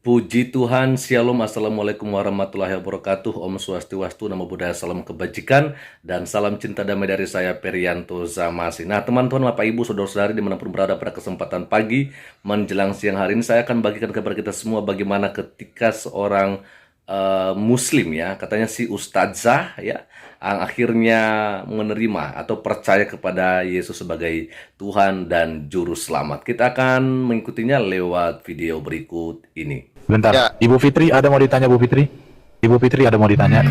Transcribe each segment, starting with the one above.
Puji Tuhan, Shalom, Assalamualaikum warahmatullahi wabarakatuh. Om Swastiastu, Namo Buddhaya, salam kebajikan, dan salam cinta damai dari saya, Perianto Zamasi. Nah, teman-teman, Bapak Ibu, Saudara-saudari, dimanapun berada pada kesempatan pagi, menjelang siang hari ini, saya akan bagikan kepada kita semua bagaimana ketika seorang Muslim, ya, katanya si Ustadzah, ya, yang akhirnya menerima atau percaya kepada Yesus sebagai Tuhan dan Juru Selamat. Kita akan mengikutinya lewat video berikut ini. Bentar, Ya. Ibu Fitri ada mau ditanya, Bu Fitri? Ibu Fitri ada mau ditanya?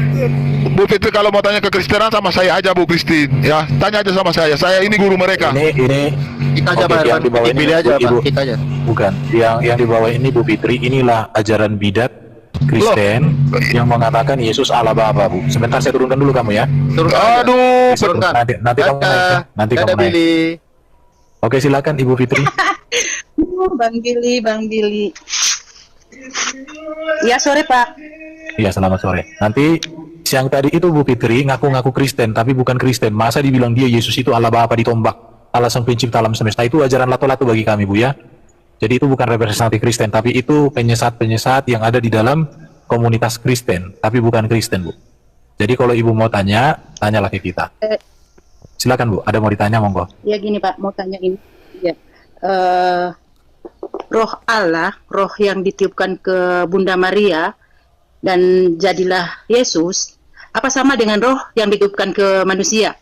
Bu Fitri kalau mau tanya kekristenan sama saya aja, Bu Kristin. Ya, tanya aja sama saya. Saya ini guru mereka. Ini Kita aja oke, Pak yang Irfan, di bawah ini pilih aja Ibu, Pak, kita aja. bukan, yang di bawah ini Bu Fitri, inilah ajaran bidat Kristen yang mengatakan Yesus Allah Bapa, Bu. Sebentar saya turunkan dulu kamu ya. Turunkan aja. Aduh, Turunkan. Nanti kamu naik ya. Nanti kamu naik. Billy. Oke, silakan Ibu Fitri. Bang Billy. Ya, sore Pak. Iya, selamat sore. Nanti siang tadi itu Bu Fitri ngaku-ngaku Kristen tapi bukan Kristen. Masa dibilang dia Yesus itu Allah Bapa ditombak, Allah Sang Pencipta alam semesta. Itu ajaran lato-lato bagi kami, Bu, ya. Jadi itu bukan representasi Kristen, tapi itu penyesat-penyesat yang ada di dalam komunitas Kristen, tapi bukan Kristen, Bu. Jadi kalau Ibu mau tanya, tanyalah ke kita. Silakan, Bu. Ada mau ditanya, monggo. Ya gini Pak, mau tanya ini. Ya. Roh Allah, roh yang ditiupkan ke Bunda Maria dan jadilah Yesus, apa sama dengan roh yang ditiupkan ke manusia?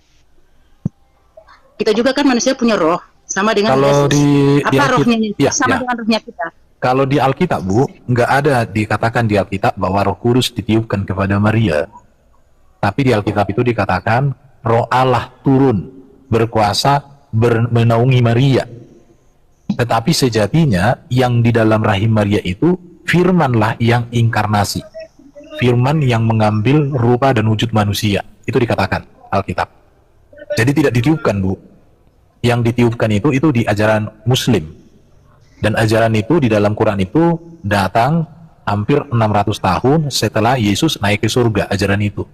Kita juga kan manusia punya roh, sama dengan Kalau Yesus. di Apa rohnya? ya, Sama ya. dengan rohnya kita. Kalau di Alkitab, Bu, nggak ada dikatakan di Alkitab bahwa Roh Kudus ditiupkan kepada Maria. Tapi di Alkitab itu dikatakan Roh Allah turun berkuasa menaungi Maria. Tetapi sejatinya yang di dalam rahim Maria itu firmanlah yang inkarnasi. Firman yang mengambil rupa dan wujud manusia. Itu dikatakan Alkitab. Jadi tidak ditiupkan, Bu. Yang ditiupkan itu di ajaran Muslim. Dan ajaran itu di dalam Quran itu datang hampir 600 tahun setelah Yesus naik ke surga, ajaran itu.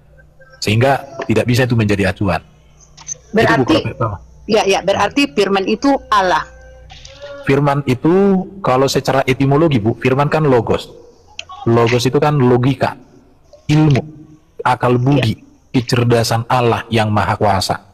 Sehingga tidak bisa itu menjadi acuan. Berarti, berarti firman itu Allah. Firman itu kalau secara etimologi, Bu, firman kan logos. Logos itu kan logika, ilmu, akal budi, kecerdasan Allah yang maha kuasa.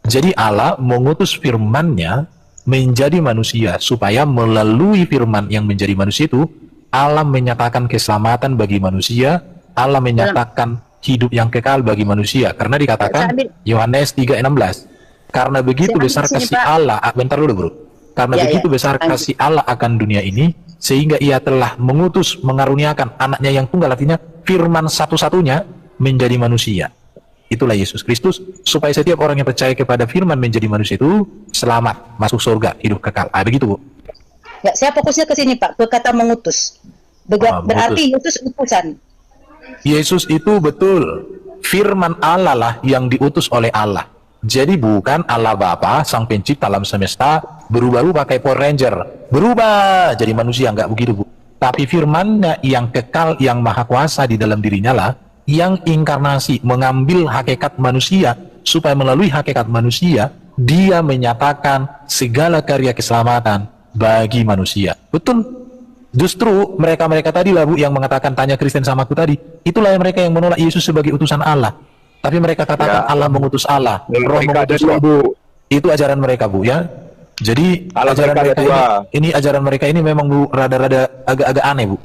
Jadi Allah mengutus firman-Nya menjadi manusia supaya melalui firman yang menjadi manusia itu Allah menyatakan keselamatan bagi manusia, Allah menyatakan hidup yang kekal bagi manusia. Karena dikatakan Yohanes 3:16, karena begitu besar kasih Allah, bentar dulu, Bro. Karena begitu besar kasih Allah akan dunia ini, sehingga ia telah mengutus, mengaruniakan anaknya yang tunggal, artinya firman satu-satunya menjadi manusia. Itulah Yesus Kristus, supaya setiap orang yang percaya kepada firman menjadi manusia itu selamat, masuk surga, hidup kekal. Begitu, Bu. Ya, saya fokusnya ke sini Pak, ke kata mengutus. Berarti Yesus utusan. Yesus itu betul firman Allah lah yang diutus oleh Allah. Jadi bukan Allah Bapa, Sang Pencipta alam semesta, berubah-ubah kayak Power Ranger, berubah jadi manusia, enggak begitu, Bu. Tapi firman-Nya yang kekal, yang maha kuasa di dalam dirinya lah, yang inkarnasi, mengambil hakikat manusia, supaya melalui hakikat manusia, dia menyatakan segala karya keselamatan bagi manusia. Betul. Justru mereka-mereka tadi lah, Bu, yang mengatakan tanya Kristen sama aku tadi, itulah yang mereka yang menolak Yesus sebagai utusan Allah. Tapi mereka katakan Allah mengutus Allah, Roh mengutus Roh. Itu ajaran mereka, Bu, ya. Jadi ajaran mereka ini ajaran mereka ini memang, Bu, rada-rada agak-agak aneh, Bu.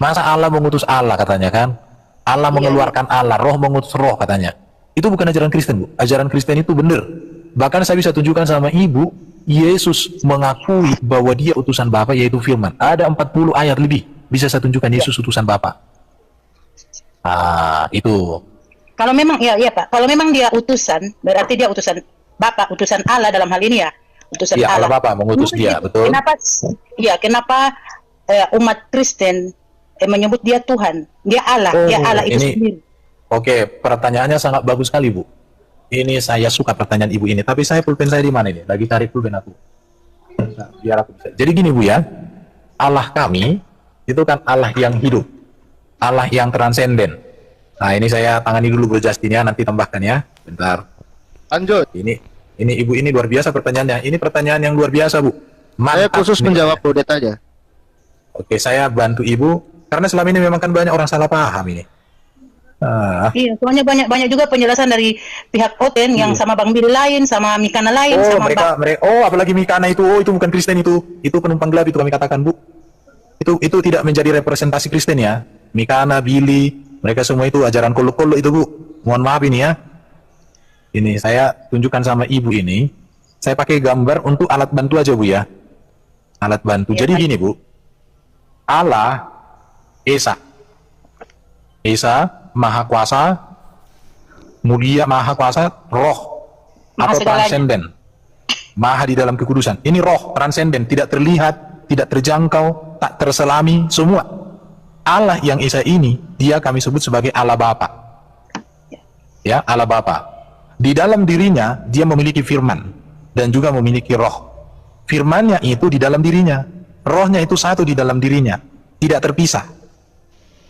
Masa Allah mengutus Allah katanya kan? Allah mengeluarkan Allah, Roh mengutus Roh katanya. Itu bukan ajaran Kristen, Bu. Ajaran Kristen itu benar. Bahkan saya bisa tunjukkan sama Ibu, Yesus mengakui bahwa dia utusan Bapa, yaitu firman. Ada 40 ayat lebih. Bisa saya tunjukkan Yesus utusan Bapa. Itu. Kalau memang ya Pak, kalau memang dia utusan, berarti dia utusan Bapa, utusan Allah dalam hal ini ya. Utusan Ya, Allah. Allah Bapa mengutus dia, betul. Kenapa umat Kristen menyebut dia Tuhan, dia Allah, dia Allah itu sendiri. Oke, pertanyaannya sangat bagus sekali, Bu. Ini saya suka pertanyaan Ibu ini, tapi saya pulpen saya di mana ini? Lagi cari pulpen aku. Nah, biar aku bisa. Jadi gini, Bu, ya. Allah kami itu kan Allah yang hidup, Allah yang transenden. Nah, ini saya tangani dulu, Bu Justin, ya, nanti tambahkan ya. Bentar. Lanjut. Ini Ibu ini luar biasa pertanyaannya. Ini pertanyaan yang luar biasa, Bu. Saya Mantap khusus nih. menjawab Bodet aja. Oke, saya bantu Ibu Karena selama ini memang kan banyak orang salah paham ini. Iya, soalnya banyak juga penjelasan dari pihak Oten yang sama Bang Billy lain, sama Mikana lain, Oh, sama mereka, apalagi Mikana itu, itu bukan Kristen itu penumpang gelap itu kami katakan, Bu. Itu tidak menjadi representasi Kristen ya. Mikana, Billy, mereka semua itu ajaran kolok-kolok itu, Bu. Mohon maaf ini ya. Ini saya tunjukkan sama Ibu ini. Saya pakai gambar untuk alat bantu aja, Bu ya. Alat bantu. Ya, Jadi gini, Bu. Allah Esa. Esa Maha Kuasa, mulia Maha Kuasa, roh Maha atau segalanya. transenden. Maha di dalam kekudusan. Ini roh transenden, tidak terlihat, tidak terjangkau, tak terselami, semua. Allah yang Esa ini, dia kami sebut sebagai Allah Bapa. Ya, Allah Bapa. Di dalam dirinya, dia memiliki firman dan juga memiliki roh. Firmannya itu di dalam dirinya, rohnya itu satu di dalam dirinya, tidak terpisah.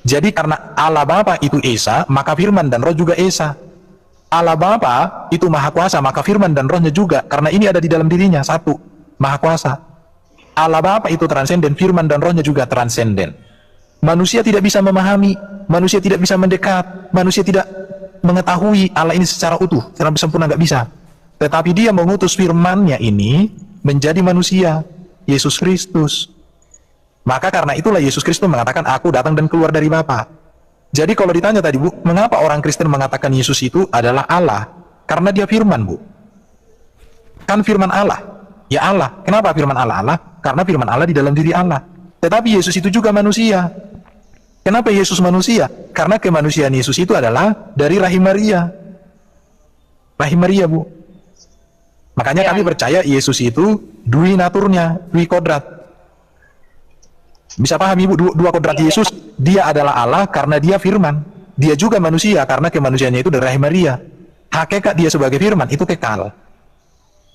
Jadi karena Allah Bapa itu Esa, maka firman dan roh juga Esa. Allah Bapa itu Maha Kuasa, maka firman dan rohnya juga, karena ini ada di dalam dirinya, satu, Maha Kuasa. Allah Bapa itu transenden, firman dan rohnya juga transenden. Manusia tidak bisa memahami, manusia tidak bisa mendekat, manusia tidak mengetahui Allah ini secara utuh, secara sempurna, nggak bisa. Tetapi dia mengutus firman-Nya ini menjadi manusia, Yesus Kristus. Maka karena itulah Yesus Kristus mengatakan, aku datang dan keluar dari Bapa. Jadi kalau ditanya tadi, Bu, mengapa orang Kristen mengatakan Yesus itu adalah Allah? Karena dia firman, Bu. Kan firman Allah. Ya Allah. Kenapa firman Allah? Allah? Karena firman Allah di dalam diri Allah. Tetapi Yesus itu juga manusia. Kenapa Yesus manusia? Karena kemanusiaan Yesus itu adalah dari rahim Maria. Rahim Maria, Bu. Makanya kami percaya Yesus itu dui naturnya, dui kodrat. Bisa paham Ibu, dua kodrat Yesus, dia adalah Allah karena dia firman. Dia juga manusia karena kemanusiaannya itu dari rahim Maria. Hakikat dia sebagai firman itu kekal.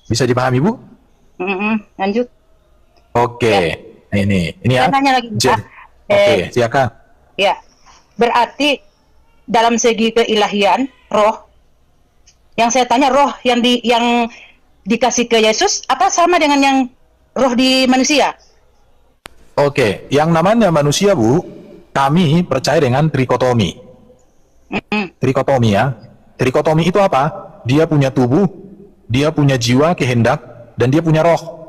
Bisa dipahami, Bu? Lanjut. Oke. Nah, ini ya. Saya tanya lagi, Pak. Oke, silakan. Ya, berarti dalam segi keilahian, roh, yang saya tanya roh yang dikasih ke Yesus, apa sama dengan yang roh di manusia? Oke, yang namanya manusia, Bu, kami percaya dengan trikotomi. Trikotomi ya. Trikotomi itu apa? Dia punya tubuh, dia punya jiwa, kehendak, dan dia punya roh.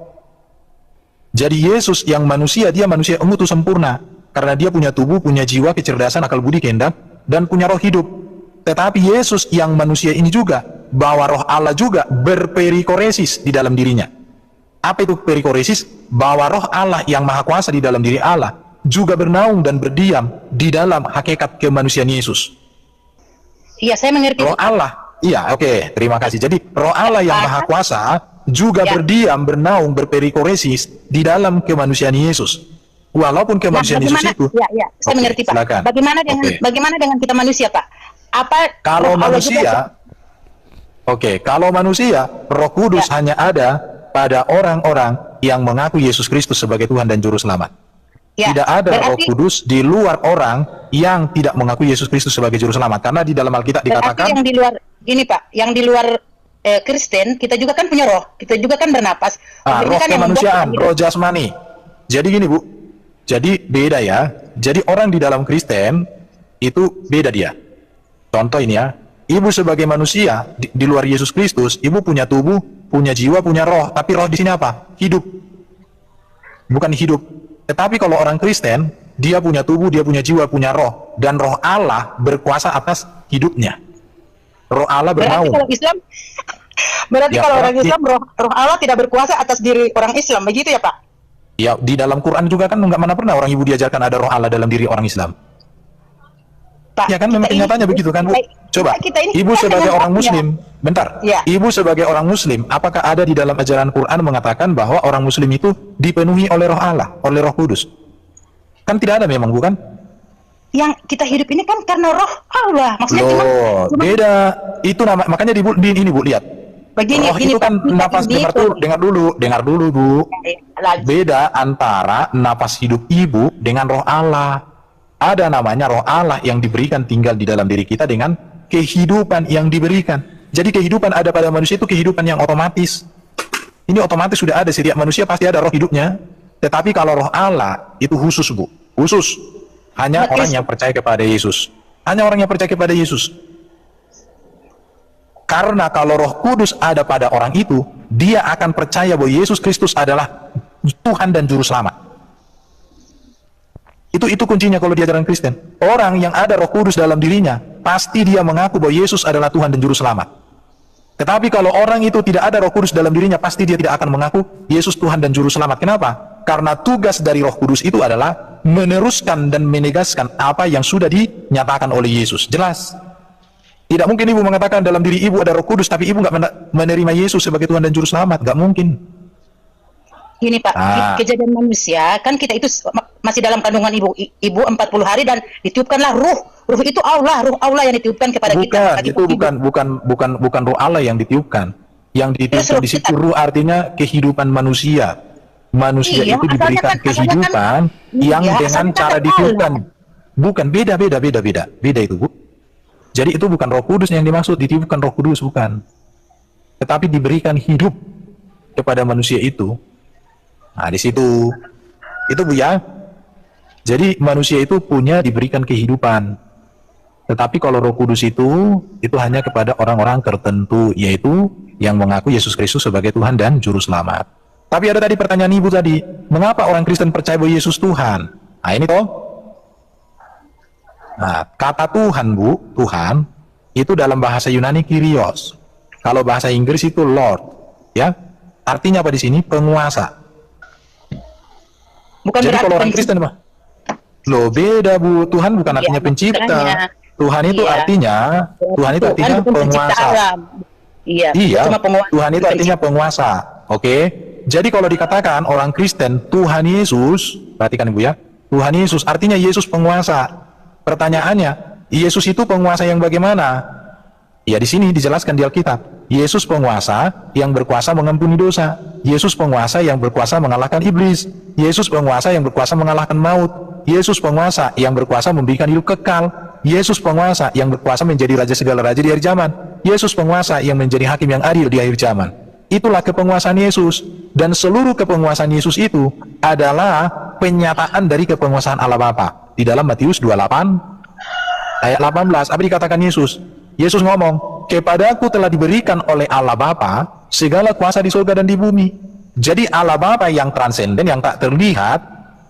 Jadi Yesus yang manusia, dia manusia utuh sempurna. Karena dia punya tubuh, punya jiwa, kecerdasan, akal budi, kehendak, dan punya roh hidup. Tetapi Yesus yang manusia ini juga, bawa roh Allah juga berperikoresis di dalam dirinya. Apa itu perikoresis? Bahwa roh Allah yang Maha Kuasa di dalam diri Allah juga bernaung dan berdiam di dalam hakikat kemanusiaan Yesus. Iya, saya mengerti. Roh Allah, iya, oke, terima kasih. Jadi roh Allah yang Maha Kuasa juga berdiam, bernaung, berperikoresis di dalam kemanusiaan Yesus. Walaupun kemanusiaan Yesus itu. Ya, saya mengerti, Pak. Silakan. Bagaimana dengan kita manusia, Pak? Apa kalau roh Allah manusia? juga... Kalau manusia, Roh Kudus hanya ada pada orang-orang yang mengaku Yesus Kristus sebagai Tuhan dan Juru Selamat. Ya, tidak ada Roh Kudus di luar orang yang tidak mengaku Yesus Kristus sebagai Juru Selamat. Karena di dalam Alkitab dikatakan, yang di luar, gini Pak, yang di luar Kristen, kita juga kan punya roh, kita juga kan bernapas. roh kan kemanusiaan, roh jasmani. Jadi gini, Bu, jadi beda ya. Jadi orang di dalam Kristen itu beda dia. Contoh ini ya, Ibu sebagai manusia di luar Yesus Kristus, Ibu punya tubuh, punya jiwa, punya roh. Tapi roh di sini apa? Hidup. Bukan hidup. Tetapi kalau orang Kristen, dia punya tubuh, dia punya jiwa, punya roh. Dan roh Allah berkuasa atas hidupnya. Roh Allah bernaung. Berarti kalau orang Islam, roh Allah tidak berkuasa atas diri orang Islam. Begitu ya Pak? Ya, di dalam Quran juga kan nggak mana pernah orang Ibu diajarkan ada roh Allah dalam diri orang Islam. Pak, ya kan memang kenyataannya begitu kan, Bu? Coba, Ibu sebagai orang Muslim, bentar. Ya. Ibu sebagai orang Muslim, apakah ada di dalam ajaran Quran mengatakan bahwa orang Muslim itu dipenuhi oleh roh Allah, oleh Roh Kudus? Kan tidak ada memang, bukan? Yang kita hidup ini kan karena roh Allah. Maksudnya cuma beda. Itu makanya di ini, Bu, lihat. Begini, roh itu kan napas, dengar dulu, Bu. Beda antara napas hidup Ibu dengan roh Allah. Ada namanya roh Allah yang diberikan tinggal di dalam diri kita dengan kehidupan yang diberikan. Jadi kehidupan ada pada manusia itu kehidupan yang otomatis. Ini otomatis sudah ada, setiap manusia pasti ada roh hidupnya. Tetapi kalau roh Allah itu khusus, Bu. Khusus. Hanya Umat orang Kristus. yang percaya kepada Yesus. Hanya orang yang percaya kepada Yesus. Karena kalau Roh Kudus ada pada orang itu, dia akan percaya bahwa Yesus Kristus adalah Tuhan dan Juru Selamat. Itu kuncinya kalau di ajaran Kristen. Orang yang ada Roh Kudus dalam dirinya, pasti dia mengaku bahwa Yesus adalah Tuhan dan Juru Selamat. Tetapi kalau orang itu tidak ada Roh Kudus dalam dirinya, pasti dia tidak akan mengaku Yesus Tuhan dan Juru Selamat. Kenapa? Karena tugas dari Roh Kudus itu adalah meneruskan dan menegaskan apa yang sudah dinyatakan oleh Yesus. Jelas. Tidak mungkin ibu mengatakan dalam diri ibu ada Roh Kudus, tapi ibu nggak menerima Yesus sebagai Tuhan dan Juru Selamat. Nggak mungkin. Gini Pak, kejadian manusia kan kita itu masih dalam kandungan ibu 40 hari dan ditiupkanlah ruh. Ruh itu ruh Allah yang ditiupkan kepada kita. Bukan roh Allah yang ditiupkan. Yang ditiupkan di situ ruh artinya kehidupan manusia. Manusia itu diberikan kehidupan yang dengan cara ditiupkan. Bukan, beda itu, Bu. Jadi itu bukan Roh Kudus yang dimaksud, ditiupkan Roh Kudus, bukan. Tetapi diberikan hidup kepada manusia itu. Nah, di situ itu, Bu, ya. Jadi manusia itu diberikan kehidupan. Tetapi kalau Roh Kudus itu hanya kepada orang-orang tertentu, yaitu yang mengaku Yesus Kristus sebagai Tuhan dan Juru Selamat. Tapi ada tadi pertanyaan ibu tadi, mengapa orang Kristen percaya bahwa Yesus Tuhan? Nah, ini toh. Nah, kata Tuhan, Bu, Tuhan itu dalam bahasa Yunani Kyrios. Kalau bahasa Inggris itu Lord, ya. Artinya apa di sini? Penguasa. Bukan jadi berarti kalau orang Kristen apa? Loh, beda, Bu. Tuhan bukan artinya pencipta. Tuhan itu artinya penguasa. Iya, Tuhan itu artinya penguasa. Oke. Jadi kalau dikatakan orang Kristen Tuhan Yesus, perhatikan Ibu ya, Tuhan Yesus artinya Yesus penguasa. Pertanyaannya, Yesus itu penguasa yang bagaimana? Ya, di sini dijelaskan di Alkitab. Yesus penguasa yang berkuasa mengampuni dosa. Yesus penguasa yang berkuasa mengalahkan iblis. Yesus penguasa yang berkuasa mengalahkan maut. Yesus penguasa yang berkuasa memberikan hidup kekal. Yesus penguasa yang berkuasa menjadi raja segala raja di akhir zaman. Yesus penguasa yang menjadi hakim yang adil di akhir zaman. Itulah kepenguasaan Yesus. Dan seluruh kepenguasaan Yesus itu adalah penyataan dari kepenguasaan Allah Bapa. Di dalam Matius 28 ayat 18, apa dikatakan Yesus? Yesus ngomong, kepadaku telah diberikan oleh Allah Bapa segala kuasa di surga dan di bumi. Jadi Allah Bapa yang transenden, yang tak terlihat,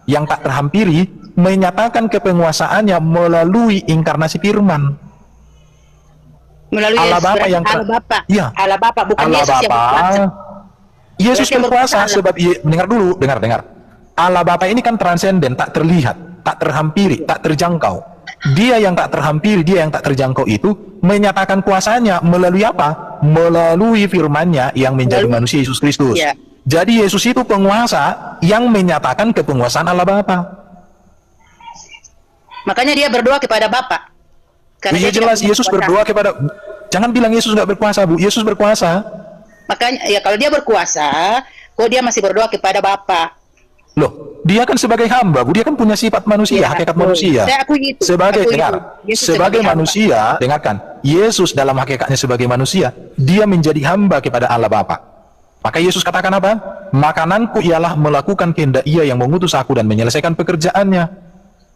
yang tak terhampiri, menyatakan kepenguasaannya melalui inkarnasi firman. Melalui Allah Bapa yang ya. Allah Bapa bukan Allah Yesus yang berkuasa. Yesus berkuasa sebab dengar. Allah Bapa ini kan transenden, tak terlihat, tak terhampiri, tak terjangkau. Dia yang tak terhampiri, dia yang tak terjangkau itu menyatakan kuasanya melalui apa? Melalui firman-Nya yang menjadi manusia Yesus Kristus. Ya. Jadi Yesus itu penguasa yang menyatakan kepenguasaan Allah Bapa. Makanya dia berdoa kepada Bapa. Iya jelas Yesus berdoa kepada. Jangan bilang Yesus nggak berkuasa, Bu. Yesus berkuasa. Makanya ya kalau dia berkuasa, kok dia masih berdoa kepada Bapa? Loh, dia kan sebagai hamba, Bu. Dia kan punya sifat manusia, hakikat manusia. Saya akui itu. Sebagai manusia, dengarkan. Yesus dalam hakikatnya sebagai manusia, dia menjadi hamba kepada Allah Bapa. Maka Yesus katakan apa? Makananku ialah melakukan kehendak Ia yang mengutus aku dan menyelesaikan pekerjaannya.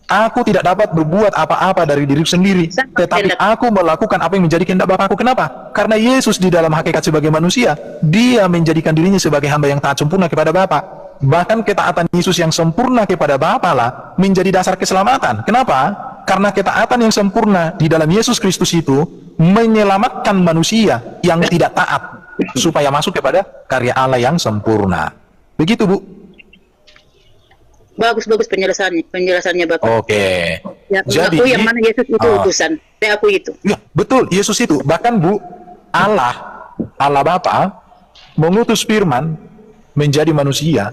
Aku tidak dapat berbuat apa-apa dari diri sendiri, tetapi aku melakukan apa yang menjadi kehendak Bapakku. Kenapa? Karena Yesus di dalam hakikat sebagai manusia, dia menjadikan dirinya sebagai hamba yang taat sempurna kepada Bapa. Bahkan ketaatan Yesus yang sempurna kepada Bapa lah menjadi dasar keselamatan. Kenapa? Karena ketaatan yang sempurna di dalam Yesus Kristus itu menyelamatkan manusia yang tidak taat supaya masuk kepada karya Allah yang sempurna. Begitu, Bu. Bagus penjelasannya Bapak. Oke. Ya, jadi aku yang mana Yesus itu utusan. Saya aku itu. Ya, betul, Yesus itu. Bahkan Bu, Allah Bapa mengutus firman menjadi manusia.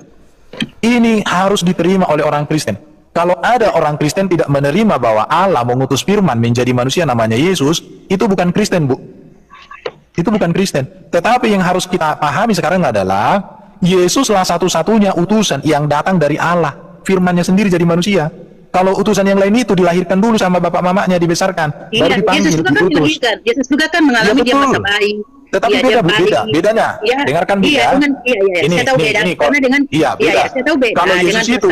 Ini harus diterima oleh orang Kristen. Kalau ada orang Kristen tidak menerima bahwa Allah mengutus firman menjadi manusia namanya Yesus, itu bukan Kristen, Bu. Itu bukan Kristen. Tetapi yang harus kita pahami sekarang adalah Yesuslah satu-satunya utusan yang datang dari Allah. Firman-Nya sendiri jadi manusia. Kalau utusan yang lain itu dilahirkan dulu sama bapak mamanya, dibesarkan, baru dipanggil, diutus. Yesus juga kan mengalami dia masa bayi. Tetapi beda, Bu, bedanya. Ya, dengarkan Bu ya. Saya tahu beda. Karena dengan beda. saya tahu beda. Kalau Yesus itu,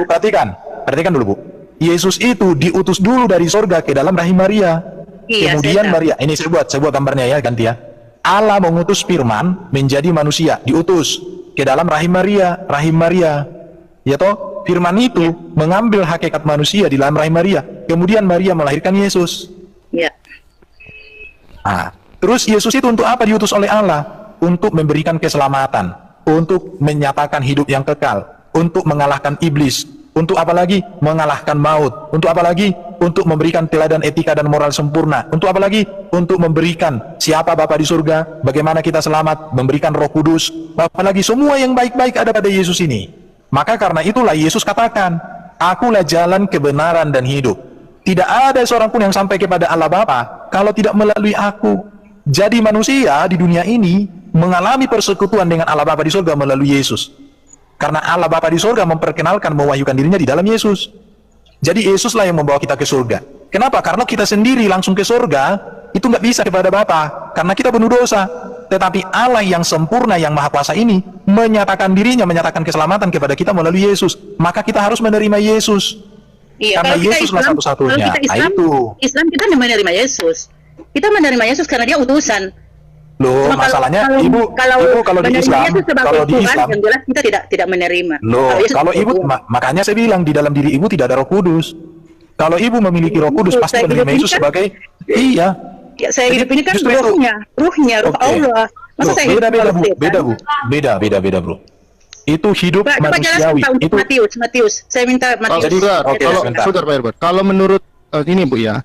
perhatikan dulu, Bu. Yesus itu diutus dulu dari sorga ke dalam rahim Maria. Iya, Kemudian saya tahu. Maria, ini saya buat gambarnya ya, ganti ya. Allah mengutus firman menjadi manusia, diutus ke dalam rahim Maria. Ya toh, firman itu mengambil hakikat manusia di dalam rahim Maria. Kemudian Maria melahirkan Yesus. Ya. Nah, terus Yesus itu untuk apa diutus oleh Allah? Untuk memberikan keselamatan, untuk menyatakan hidup yang kekal, untuk mengalahkan iblis, untuk apa lagi? Mengalahkan maut. Untuk apa lagi? Untuk memberikan teladan etika dan moral sempurna. Untuk apa lagi? Untuk memberikan siapa Bapa di surga, bagaimana kita selamat, memberikan Roh Kudus, apalagi semua yang baik-baik ada pada Yesus ini. Maka karena itulah Yesus katakan, akulah jalan kebenaran dan hidup. Tidak ada seorang pun yang sampai kepada Allah Bapa kalau tidak melalui aku. Jadi manusia di dunia ini mengalami persekutuan dengan Allah Bapa di surga melalui Yesus. Karena Allah Bapa di surga memperkenalkan, mewahyukan dirinya di dalam Yesus. Jadi Yesuslah yang membawa kita ke surga. Kenapa? Karena kita sendiri langsung ke surga, itu nggak bisa kepada Bapa, karena kita penuh dosa. Tetapi Allah yang sempurna, yang maha kuasa ini, menyatakan dirinya, menyatakan keselamatan kepada kita melalui Yesus. Maka kita harus menerima Yesus. Iya, Karena kalau kita Yesuslah Islam, satu-satunya. kalau kita Islam, Nah, itu. Islam kita menerima Yesus. Kita menerima Yesus karena dia utusan. Loh, Cuma masalahnya ibu kalau di menerima Islam, Yesus sebagai kalau di Tuhan, Islam, yang jelas kita tidak menerima. loh, Yesus kalau sebagai ibu, Tuhan. makanya saya bilang di dalam diri ibu tidak ada Roh Kudus. Kalau ibu memiliki Roh Kudus, pasti Saya menerima hidup ini Yesus kan- sebagai iya. Ya, saya Jadi, hidup ini kan justru itu. ruhnya, ruh Oke. Allah. Masa Loh, saya hidup beda kalau bu, setan? beda bro. Itu hidup Coba jelaskan manusiawi. Pak, untuk Itu Matius. Saya minta Matius. Jadi Oke, kalau sebentar. sebentar Pak Herbert, kalau menurut ini Bu ya,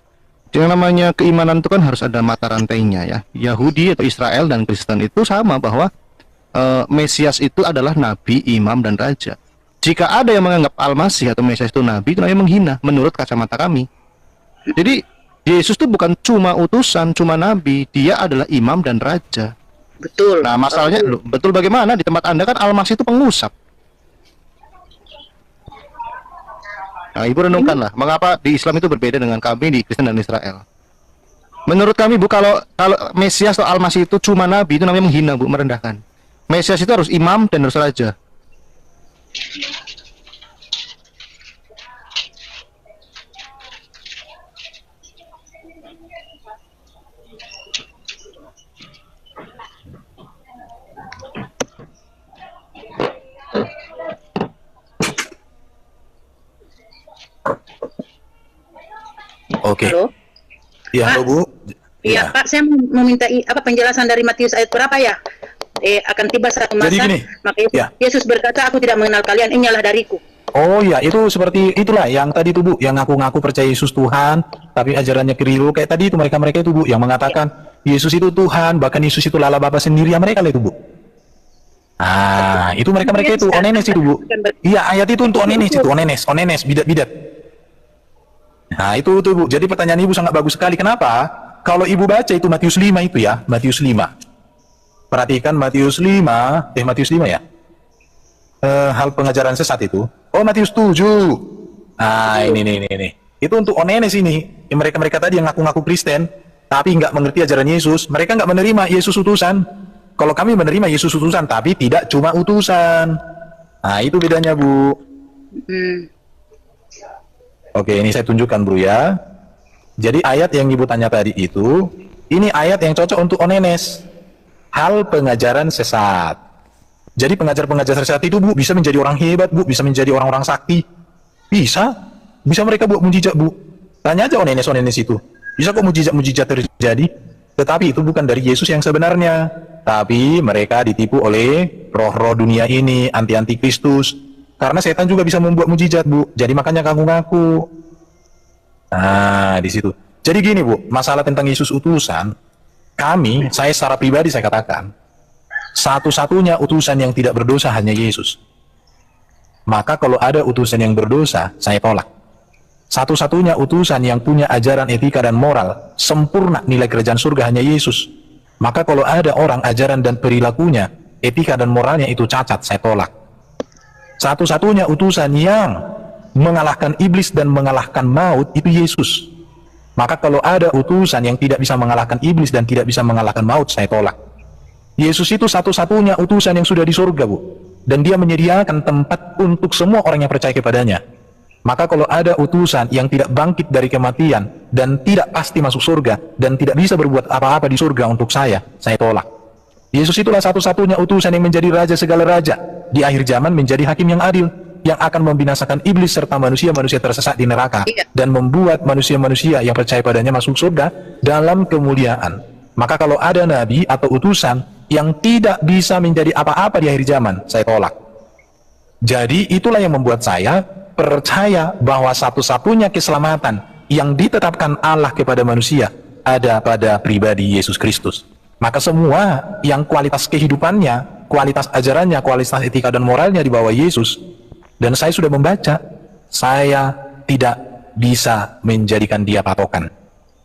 yang namanya keimanan itu kan harus ada mata rantainya ya. Yahudi atau Israel dan Kristen itu sama bahwa Mesias itu adalah nabi, imam dan raja. Jika ada yang menganggap Al-Masih atau Mesias itu nabi, itu namanya menghina menurut kacamata kami. Jadi Yesus itu bukan cuma utusan, cuma nabi, dia adalah imam dan raja. Betul. Nah, masalahnya loh, betul bagaimana di tempat Anda kan Al-Masih itu pengusap. Nah, Ibu renungkanlah, mengapa di Islam itu berbeda dengan kami di Kristen dan Israel. Menurut kami Bu, kalau Mesias atau Al-Masih itu cuma nabi, itu namanya menghina Bu, merendahkan. Mesias itu harus imam dan harus raja. oke. Halo? Iya, halo Bu. Iya, Pak, saya mau minta penjelasan dari Matius ayat berapa ya? Akan tiba satu masa, Jadi gini, maka Yesus, ya. Yesus berkata, aku tidak mengenal kalian, inyalah dariku. Oh ya, itu seperti itulah yang tadi itu Bu, yang ngaku-ngaku percaya Yesus Tuhan, tapi ajarannya keliru. Kayak tadi itu mereka-mereka itu Bu, yang mengatakan Yesus itu Tuhan, bahkan Yesus itu Allah Bapa sendiri, ya mereka lah itu Bu. Ah, itu mereka-mereka itu, onenes itu Bu. Iya, ayat itu untuk onenes itu, onenes, bidat-bidat. Nah, itu tuh Bu. Jadi pertanyaan Ibu sangat bagus sekali. Kenapa? Kalau Ibu baca itu Matius 5 itu ya, Matius 5. Perhatikan Matius 5, Matius 5 ya. Hal pengajaran sesat itu. Oh, Matius 7. Nah, ini. Itu untuk onenes ini. Mereka-mereka tadi yang ngaku-ngaku Kristen, tapi nggak mengerti ajaran Yesus. Mereka nggak menerima Yesus utusan. Kalau kami menerima Yesus utusan, tapi tidak cuma utusan. Nah, itu bedanya, Bu. Oke, ini saya tunjukkan, Bro ya. Jadi ayat yang Ibu tanya tadi itu, ini ayat yang cocok untuk onenes. Hal pengajaran sesat. Jadi pengajar-pengajar sesat itu Bu bisa menjadi orang hebat Bu, bisa menjadi orang-orang sakti. Bisa mereka buat mujizat Bu. Tanya aja onenes itu. Bisa kok mujizat terjadi. Tetapi itu bukan dari Yesus yang sebenarnya. Tapi mereka ditipu oleh roh-roh dunia ini, anti Kristus. Karena setan juga bisa membuat mujizat Bu. Jadi makanya ngaku-ngaku. Nah di situ. Jadi gini Bu, masalah tentang Yesus utusan. Saya secara pribadi saya katakan, satu-satunya utusan yang tidak berdosa hanya Yesus. Maka kalau ada utusan yang berdosa, saya tolak. Satu-satunya utusan yang punya ajaran etika dan moral, sempurna nilai kerajaan surga hanya Yesus. Maka kalau ada orang ajaran dan perilakunya, etika dan moralnya itu cacat, saya tolak. Satu-satunya utusan yang mengalahkan iblis dan mengalahkan maut, itu Yesus. Maka kalau ada utusan yang tidak bisa mengalahkan iblis dan tidak bisa mengalahkan maut, saya tolak. Yesus itu satu-satunya utusan yang sudah di surga Bu. Dan dia menyediakan tempat untuk semua orang yang percaya kepadanya. Maka kalau ada utusan yang tidak bangkit dari kematian dan tidak pasti masuk surga dan tidak bisa berbuat apa-apa di surga untuk saya tolak. Yesus itulah satu-satunya utusan yang menjadi raja segala raja, di akhir zaman menjadi hakim yang adil, yang akan membinasakan iblis serta manusia-manusia tersesat di neraka dan membuat manusia-manusia yang percaya padanya masuk surga dalam kemuliaan. Maka kalau ada nabi atau utusan yang tidak bisa menjadi apa-apa di akhir zaman, saya tolak. Jadi itulah yang membuat saya percaya bahwa satu-satunya keselamatan yang ditetapkan Allah kepada manusia ada pada pribadi Yesus Kristus. Maka semua yang kualitas kehidupannya, kualitas ajarannya, kualitas etika dan moralnya di bawah Yesus, dan saya sudah membaca, saya tidak bisa menjadikan dia patokan.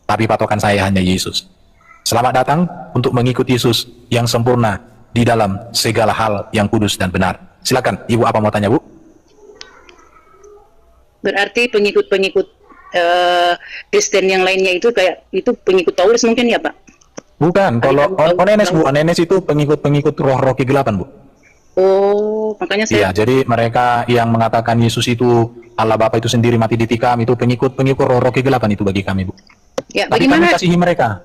Tapi patokan saya hanya Yesus. Selamat datang untuk mengikuti Yesus yang sempurna di dalam segala hal yang kudus dan benar. Silakan, Ibu apa mau tanya, Bu? Berarti pengikut-pengikut Kristen yang lainnya itu kayak itu pengikut Paulus mungkin ya, Pak? Bukan, kalau Onenes, Bu, Onenes itu pengikut-pengikut roh-roh kegelapan, Bu. Oh, makanya saya... Iya, jadi mereka yang mengatakan Yesus itu Allah Bapa itu sendiri mati di tikam, itu pengikut-pengikut roh-roh kegelapan itu bagi kami, Bu. Ya, Tapi bagaimana?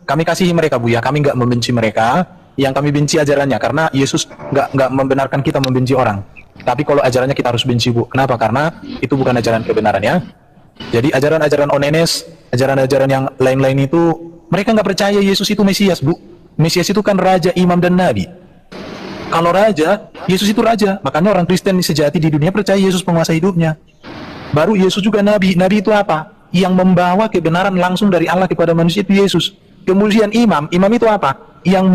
kami kasihi mereka, Bu, ya. Kami nggak membenci mereka, yang kami benci ajarannya, karena Yesus nggak membenarkan kita membenci orang. Tapi kalau ajarannya kita harus benci, Bu. Kenapa? Karena itu bukan ajaran kebenaran, ya. Jadi ajaran-ajaran Onenes, ajaran-ajaran yang lain-lain itu, mereka nggak percaya Yesus itu Mesias, Bu. Mesias itu kan raja, imam, dan nabi. Kalau raja, Yesus itu raja. Makanya orang Kristen sejati di dunia percaya Yesus penguasa hidupnya. Baru Yesus juga nabi. Nabi itu apa? Yang membawa kebenaran langsung dari Allah kepada manusia itu Yesus. Kemudian imam itu apa? Yang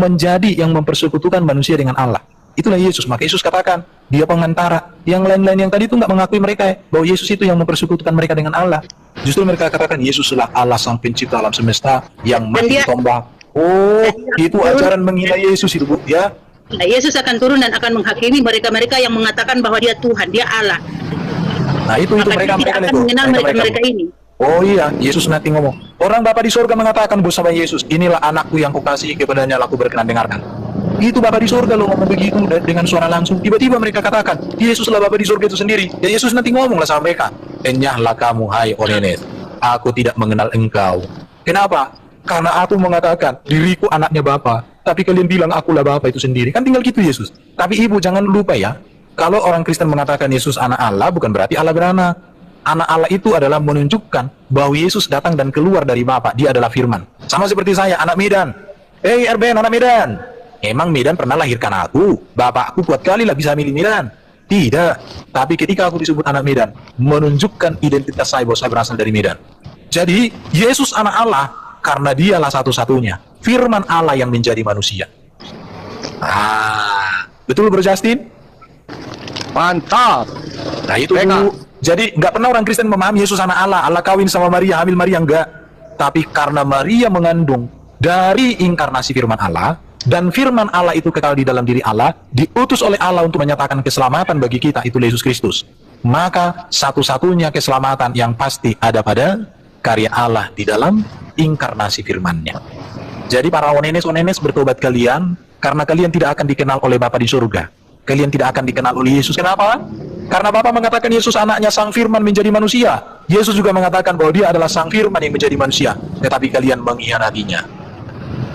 mempersekutukan manusia dengan Allah. Itulah Yesus. Maka Yesus katakan, dia pengantara. Yang lain-lain yang tadi itu nggak mengakui mereka bahwa Yesus itu yang mempersekutukan mereka dengan Allah. Justru mereka katakan Yesuslah Allah sang pencipta alam semesta yang mati ditombak. Oh, itu ajaran menghina Yesus itu, Bu, ya. Nah, Yesus akan turun dan akan menghakimi mereka-mereka yang mengatakan bahwa dia Tuhan, dia Allah. Nah, itu Maka mereka dia akan itu. mengenal mereka-mereka ini. Oh iya, Yesus nanti ngomong. Orang Bapa di surga mengatakan bersama Yesus, inilah anakku yang kukasihi, kepadanya laku berkenan dengarkan. Itu Bapa di surga loh ngomong begitu dengan suara langsung. Tiba-tiba mereka katakan, Yesuslah Bapa di surga itu sendiri. Ya Yesus nanti ngomonglah sama mereka. Enyahlah kamu, hai Onenes. Aku tidak mengenal engkau. Kenapa? Karena aku mengatakan, diriku anaknya Bapa. Tapi kalian bilang akulah Bapa itu sendiri. Kan tinggal gitu Yesus. Tapi Ibu jangan lupa ya, kalau orang Kristen mengatakan Yesus anak Allah, bukan berarti Allah beranak. Anak Allah itu adalah menunjukkan bahwa Yesus datang dan keluar dari Bapa. Dia adalah firman. Sama seperti saya, anak Medan. RBN, anak Medan. Emang Medan pernah lahirkan aku? Bapakku kuat kali lah bisa milih Medan. Tidak. Tapi ketika aku disebut anak Medan, menunjukkan identitas saya bahwa saya berasal dari Medan. Jadi, Yesus anak Allah karena dialah satu-satunya firman Allah yang menjadi manusia. Betul, Bro Justin? Mantap. Nah itu dulu. Jadi nggak pernah orang Kristen memahami Yesus anak Allah. Allah kawin sama Maria, hamil Maria, enggak. Tapi karena Maria mengandung dari inkarnasi firman Allah, dan firman Allah itu kekal di dalam diri Allah, diutus oleh Allah untuk menyatakan keselamatan bagi kita, itu Yesus Kristus. Maka satu-satunya keselamatan yang pasti ada pada karya Allah di dalam inkarnasi firman-Nya. Jadi para onenes bertobat kalian, karena kalian tidak akan dikenal oleh Bapa di surga. Kalian tidak akan dikenal oleh Yesus. Kenapa? Karena Bapa mengatakan Yesus anaknya sang firman menjadi manusia. Yesus juga mengatakan bahwa dia adalah sang firman yang menjadi manusia. Tetapi kalian mengkhianatinya.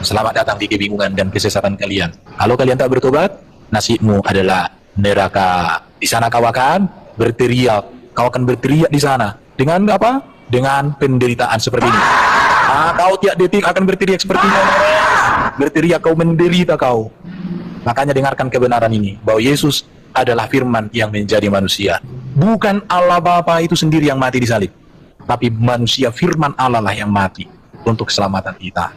Selamat datang di kebingungan dan kesesatan kalian. Kalau kalian tak bertobat, nasibmu adalah neraka. Di sana kau akan berteriak. Kau akan berteriak di sana. Dengan apa? Dengan penderitaan seperti ini. Kau tiap detik akan berteriak seperti ini. Berteriak, kau menderita kau. Makanya dengarkan kebenaran ini, bahwa Yesus adalah firman yang menjadi manusia. Bukan Allah Bapa itu sendiri yang mati di salib, tapi manusia firman Allah lah yang mati untuk keselamatan kita.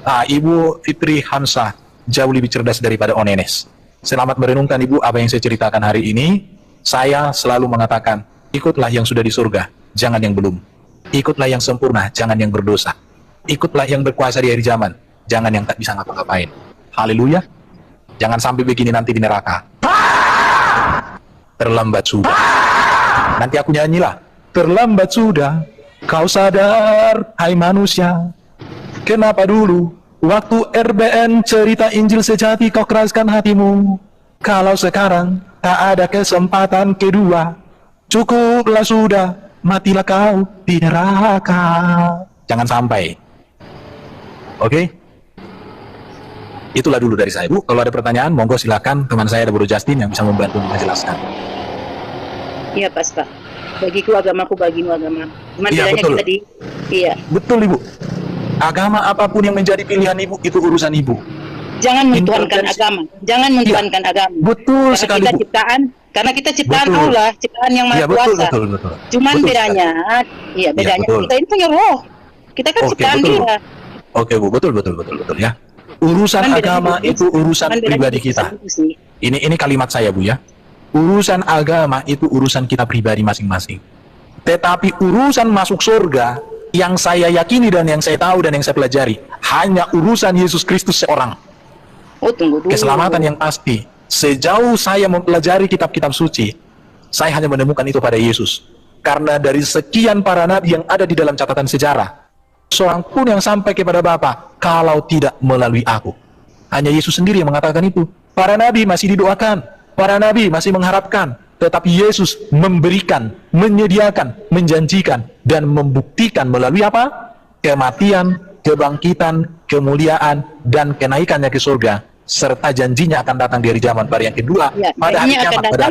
Ibu Fitri Hamsah jauh lebih cerdas daripada Onenes. Selamat merenungkan Ibu apa yang saya ceritakan hari ini. Saya selalu mengatakan, ikutlah yang sudah di surga, jangan yang belum. Ikutlah yang sempurna, jangan yang berdosa. Ikutlah yang berkuasa di akhir zaman, jangan yang tak bisa ngapa-ngapain. Haleluya. Jangan sampai begini nanti di neraka. Terlambat sudah. Nanti aku nyanyilah. Terlambat sudah. Kau sadar, hai manusia. Kenapa dulu waktu RBN cerita Injil sejati kau keraskan hatimu? Kalau sekarang tak ada kesempatan kedua, cukuplah sudah matilah kau di neraka. Jangan sampai. Oke? Itulah dulu dari saya, Bu. Kalau ada pertanyaan, monggo silakan. Teman saya ada Bro Justin yang bisa membantu menjelaskan. Iya, Pas, Pak. Bagiku agamaku, bagimu agama. Cuman Iya, bedanya betul. kita iya. Betul, Ibu. Agama apapun yang menjadi pilihan Ibu, itu urusan Ibu. Jangan mentuhankan Intervensi. agama. Jangan mentuhankan agama. Betul Karena sekali, kita Bu. karena kita ciptaan Betul. Allah, ciptaan yang Maha Iya, betul, Kuasa. betul. Cuman Betul bedanya, iya bedanya betul. kita ini punya roh. Kita kan Oke, ciptaan betul, Bu. dia. Oke, Bu. Betul ya. Urusan Cuman bedanya agama itu- itu urusan cuman bedanya pribadi itu kita. sih. Ini kalimat saya, Bu, ya. Urusan agama itu urusan kita pribadi masing-masing. Tetapi urusan masuk surga yang saya yakini dan yang saya tahu dan yang saya pelajari hanya urusan Yesus Kristus seorang. Oh, tunggu dulu. Keselamatan yang pasti. Sejauh saya mempelajari kitab-kitab suci, saya hanya menemukan itu pada Yesus. Karena dari sekian para nabi yang ada di dalam catatan sejarah, seorang pun yang sampai kepada Bapa kalau tidak melalui aku. Hanya Yesus sendiri yang mengatakan itu. Para nabi masih didoakan, para nabi masih mengharapkan, tetapi Yesus memberikan, menyediakan, menjanjikan, dan membuktikan melalui apa? Kematian, kebangkitan, kemuliaan, dan kenaikannya ke surga, serta janjinya akan datang dari zaman pada yang kedua, Ya, pada hari janjinya akan kiamat, pada datang